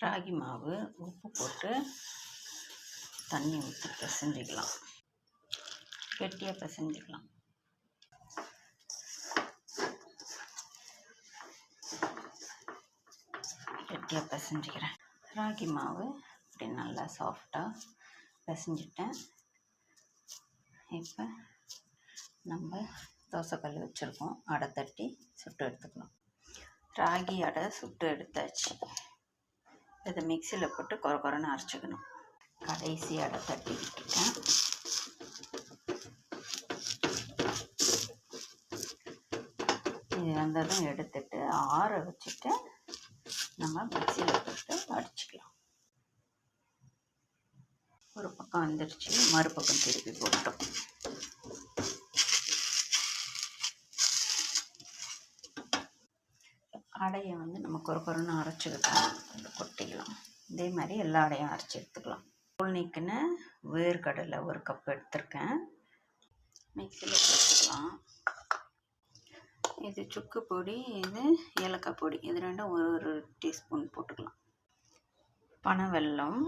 ராகி மாவு உப்பு போட்டு தண்ணி ஊற்றி பிசைஞ்சிக்கலாம். கெட்டியாக பிசைஞ்சிக்கலாம். கெட்டியாக பிசைஞ்சிக்கிறேன். ராகி மாவு இப்படி நல்லா சாஃப்டாக பிசைஞ்சிட்டேன். இப்போ நம்ம தோசைக்கல் வச்சுருக்கோம். அடை தட்டி சுட்டு எடுத்துக்கலாம். ராகி அடை சுட்டு எடுத்தாச்சு. இதை மிக்சியில் போட்டு கொர கொரன்னு அரைச்சிக்கணும். கடைசி அடை தட்டி விட்டுட்டேன். இது வந்ததும் எடுத்துட்டு ஆற வச்சுட்டு நம்ம மிக்சியில் போட்டு அடிச்சுக்கலாம். ஒரு பக்கம் வந்துடுச்சு, மறுபக்கம் திருப்பி போட்டோம். அடையை நம்ம கொர கொரன்னு அரைச்சிக்கிட்டோம். கொட்டிக்கலாம். இதே மாதிரி எல்லா அடையும் அரைச்சி எடுத்துக்கலாம். தோல் நீக்கின வேர்க்கடலை ஒரு கப் எடுத்திருக்கேன். மிக்சியில் போட்டுக்கலாம். இது சுக்கு பொடி, இது ஏலக்காய் பொடி, இது ரெண்டும் ஒரு டீஸ்பூன் போட்டுக்கலாம். பனை வெல்லம்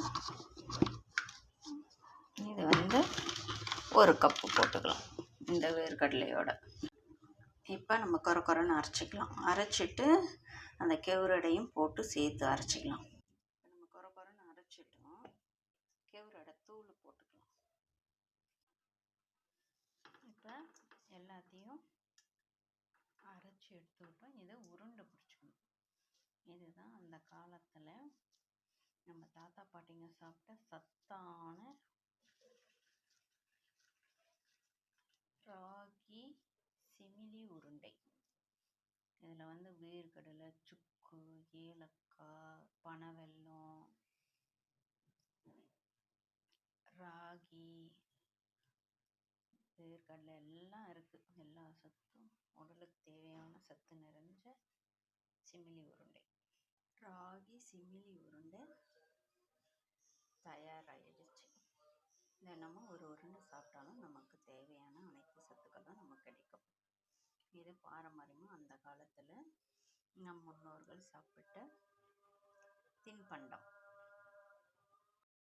இது ஒரு கப்பு போட்டுக்கலாம் இந்த வேர்க்கடலையோட. இப்போ நம்ம கொர கொரன்னு அரைச்சிக்கலாம். அரைச்சிட்டு அந்த கெவுரடையும் போட்டு சேர்த்து அரைச்சிக்கலாம். இப்போ நம்ம கொர கொரன்னு அரைச்சிட்டோம். கெவுரடை தூள் போட்டுக்கலாம். இப்போ எல்லாத்தையும் அரைச்சி எடுத்துக்கிட்டோம். இதை உருண்டை பிடிச்சிக்கணும். இதுதான் அந்த காலத்தில் நம்ம தாத்தா பாட்டிங்க சாப்பிட்ட சத்தான ராகி சிமிலி உருண்டை. இதில் வேர்க்கடலை, சுக்கு, ஏலக்காய், பனைவெல்லம், ராகி, வேர்க்கடலை எல்லாம் இருக்குது. எல்லா சத்தும், உடலுக்கு தேவையான சத்து நிறைஞ்ச சிமிலி உருண்டை. ராகி சிமிலி உருண்டை தயாராகிடுச்சு. தினமும் ஒரு உருண்டை சாப்பிட்டாலும் நமக்கு தேவையான அனைத்து சத்துக்களும் நமக்கு கிடைக்கும். இது பாரம்பரியமாக அந்த காலத்தில் நம் முன்னோர்கள் சாப்பிட்ட தின்பண்டம்.